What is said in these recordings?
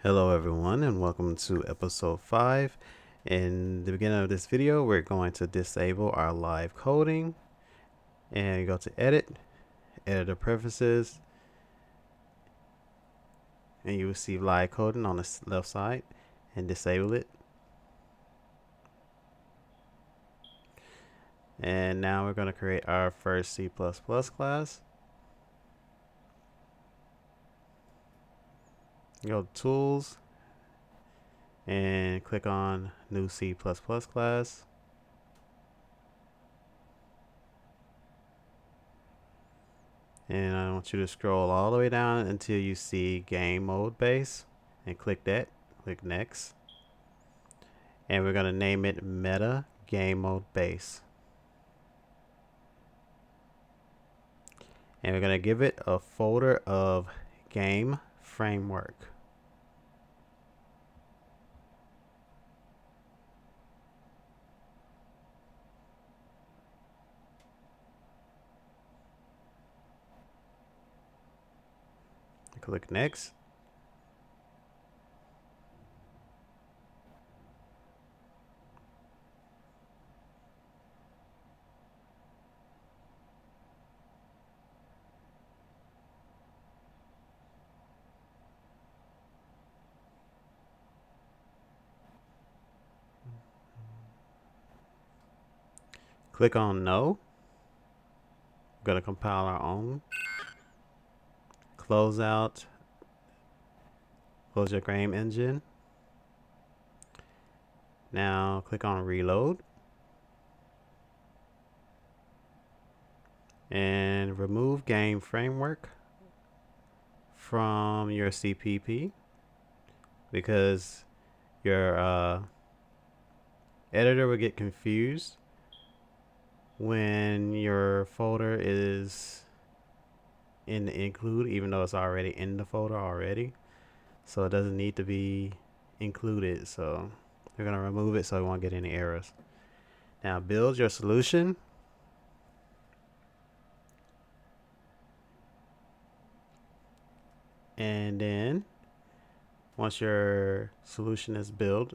Hello everyone and welcome to episode 5. In the beginning of this video, we're going to disable our live coding and go to edit, editor preferences, and you will see live coding on the left side and disable it. And now we're going to create our first C++ class. Go to tools and click on new C++ class. And I want you to scroll all the way down until you see game mode base and click that. Click next. And we're going to name it Meta Game Mode Base. And we're going to give it a folder of Game Framework. Click next. Click on No. We're going to compile our own. Close out. Close your game engine. Now click on Reload. And remove Game Framework from your CPP because your editor will get confused when your folder is in the include, even though it's already in the folder already. So it doesn't need to be included. So we're going to remove it so we won't get any errors. Now build your solution. And then once your solution is built,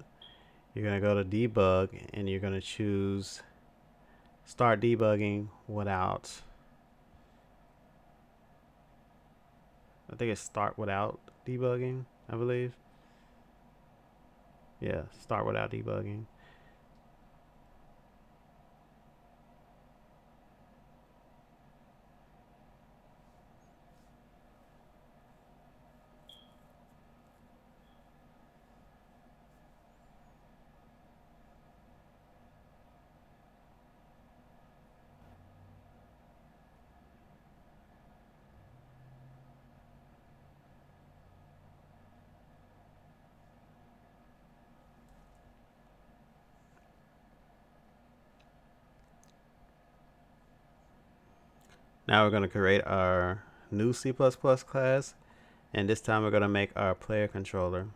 you're going to go to debug and you're going to choose start debugging without, I think it's start without debugging, I believe. Yeah, start without debugging. Now we're going to create our new C++ class, and this time we're going to make our player controller.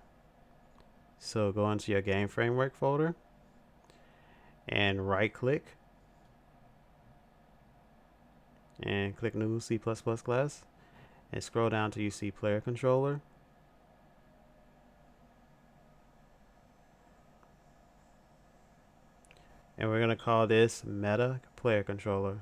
So go into your game framework folder and right click and click new C++ class and scroll down till you see player controller. And we're going to call this Meta Player Controller.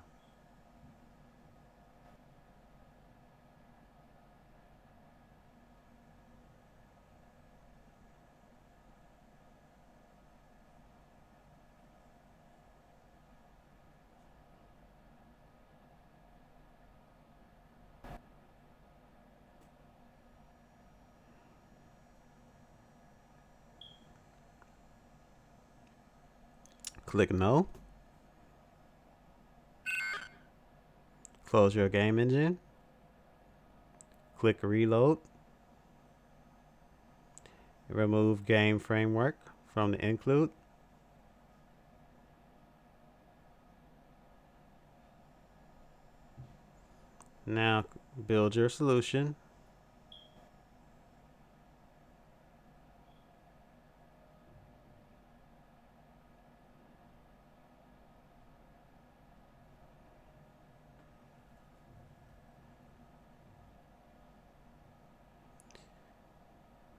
Click No. Close your game engine. Click Reload. Remove Game Framework from the include. Now build your solution.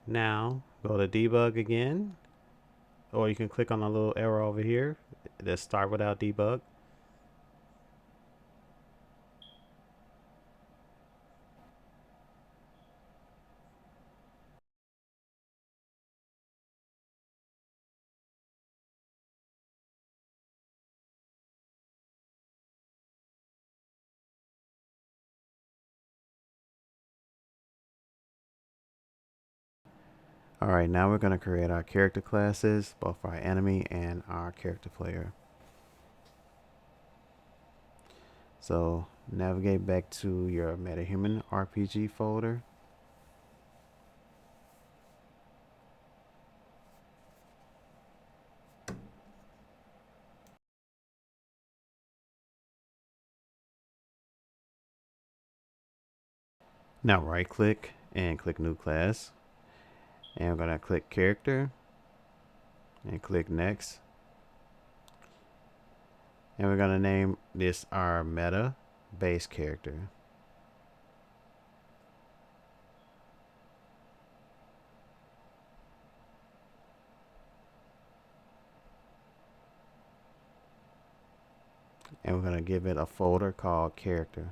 Now go to debug again, or you can click on the little arrow over here that start without debug. Alright, now we're going to create our character classes, both our enemy and our character player. So navigate back to your Metahuman RPG folder. Now right click and click new class. And we're going to click character and click next. And we're going to name this our meta base character. And we're going to give it a folder called character.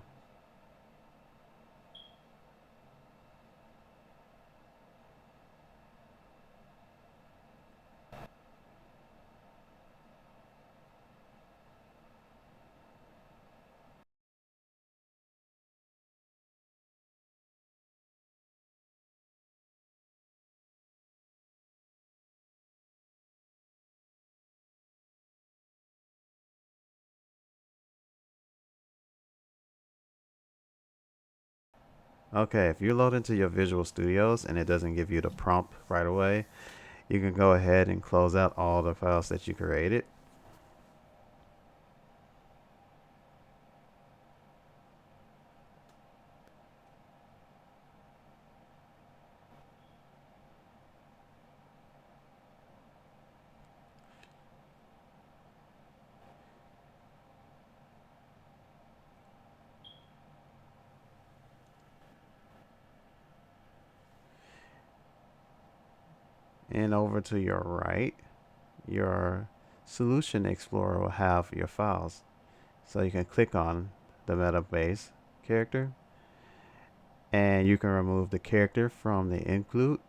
Okay, if you load into your Visual Studios and it doesn't give you the prompt right away, you can go ahead and close out all the files that you created. And over to your right, your Solution Explorer will have your files. So you can click on the meta base character and you can remove the character from the include.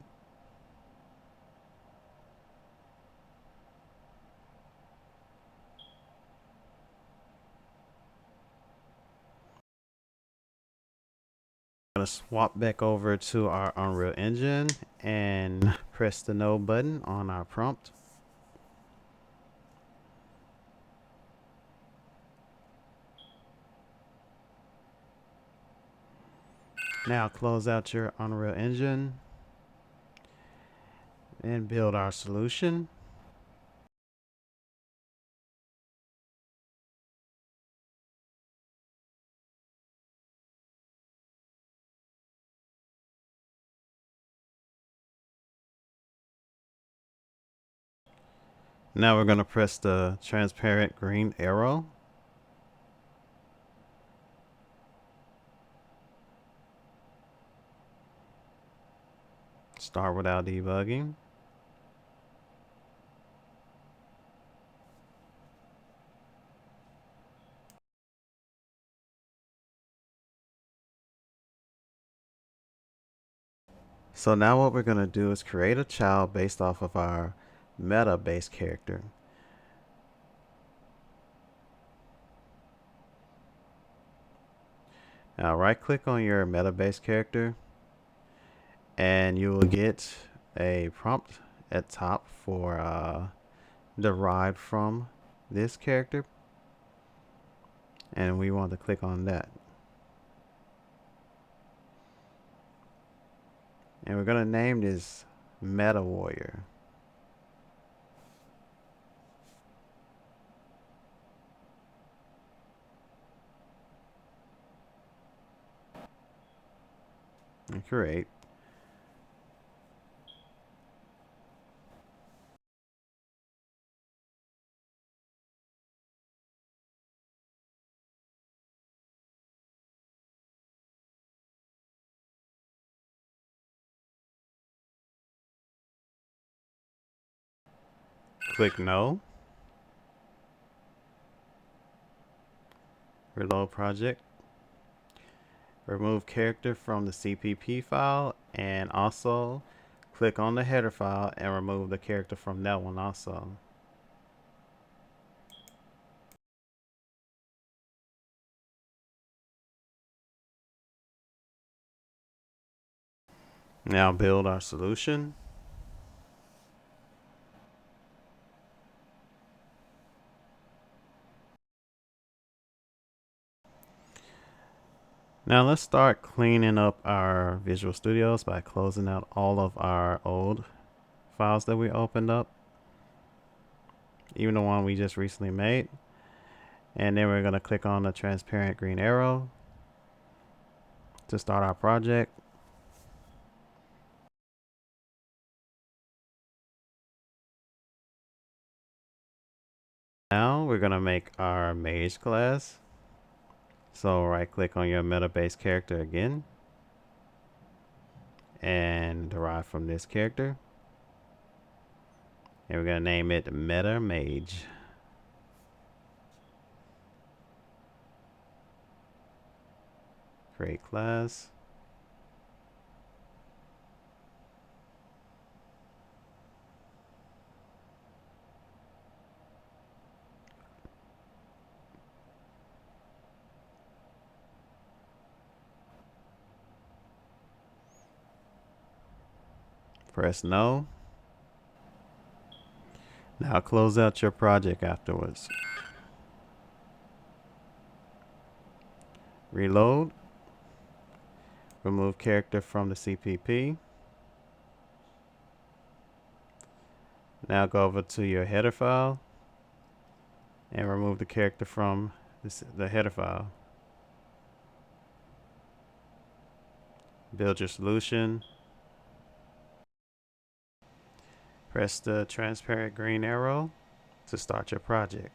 I'm going to swap back over to our Unreal Engine and press the no button on our prompt. Now close out your Unreal Engine and build our solution. Now we're going to press the transparent green arrow. Start without debugging. So now what we're going to do is create a child based off of our meta base character. Now right click on your meta base character and you will get a prompt at top for derived from this character, and we want to click on that. And we're going to name this Meta Warrior. And create. Click no. Reload project. Remove character from the CPP file, and also click on the header file and remove the character from that one also. Now build our solution. Now let's start cleaning up our Visual Studios by closing out all of our old files that we opened up, even the one we just recently made. And then we're going to click on the transparent green arrow to start our project. Now we're going to make our mage class. So right click on your meta base character again and derive from this character. And we're going to name it Meta Mage. Create class. Press no. Now close out your project afterwards. Reload. Remove character from the CPP. Now go over to your header file and remove the character from the header file. Build your solution. Press the transparent green arrow to start your project.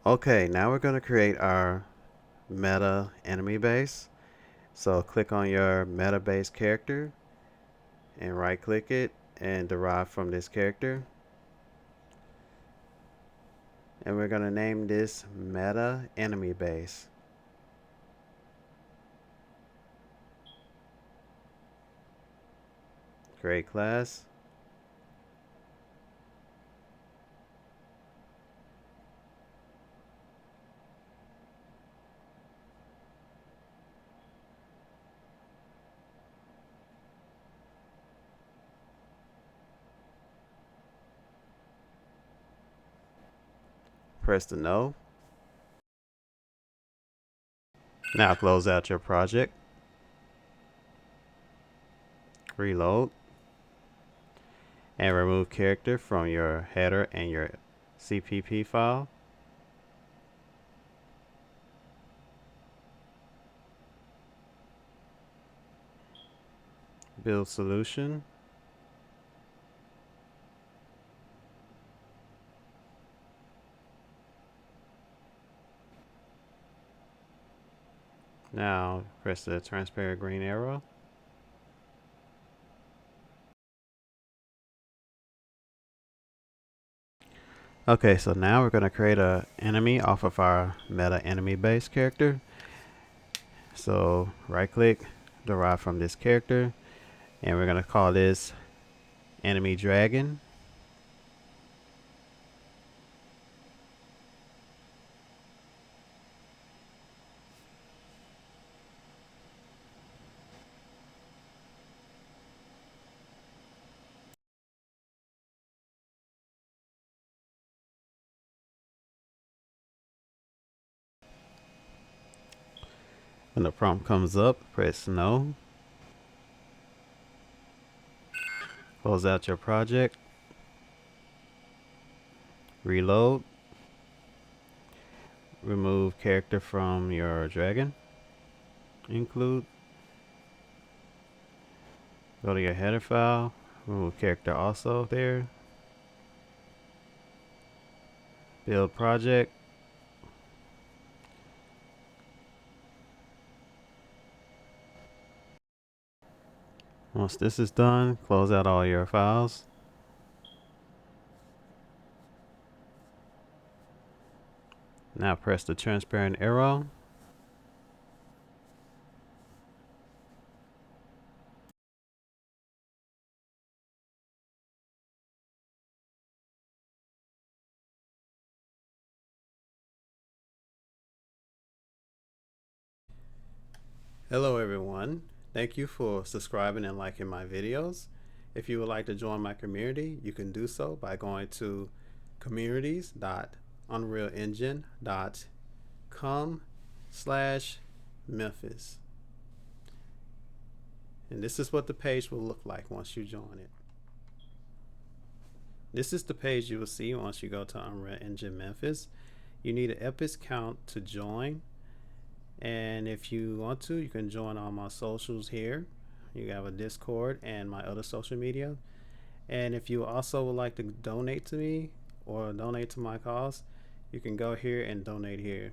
Okay, now we're going to create our meta enemy base. So click on your meta base character and right click it and derive from this character. And we're going to name this meta enemy base. Create class. Press the no. Now close out your project. Reload. And remove character from your header and your CPP file. Build solution. Now press the transparent green arrow. Okay, so now we're going to create a enemy off of our meta enemy base character. So right click, derive from this character, and we're going to call this enemy dragon. When the prompt comes up, press no. Close out your project. Reload. Remove character from your dragon. Include. Go to your header file. Remove character also there. Build project. Once this is done, close out all your files. Now press the transparent arrow. Hello everyone. Thank you for subscribing and liking my videos. If you would like to join my community, you can do so by going to communities.unrealengine.com/Memphis. And this is what the page will look like once you join it. This is the page you will see once you go to Unreal Engine Memphis. You need an Epic count to join. And if you want to, you can join all my socials here. You have a Discord and my other social media. And if you also would like to donate to me or donate to my cause, you can go here and donate here.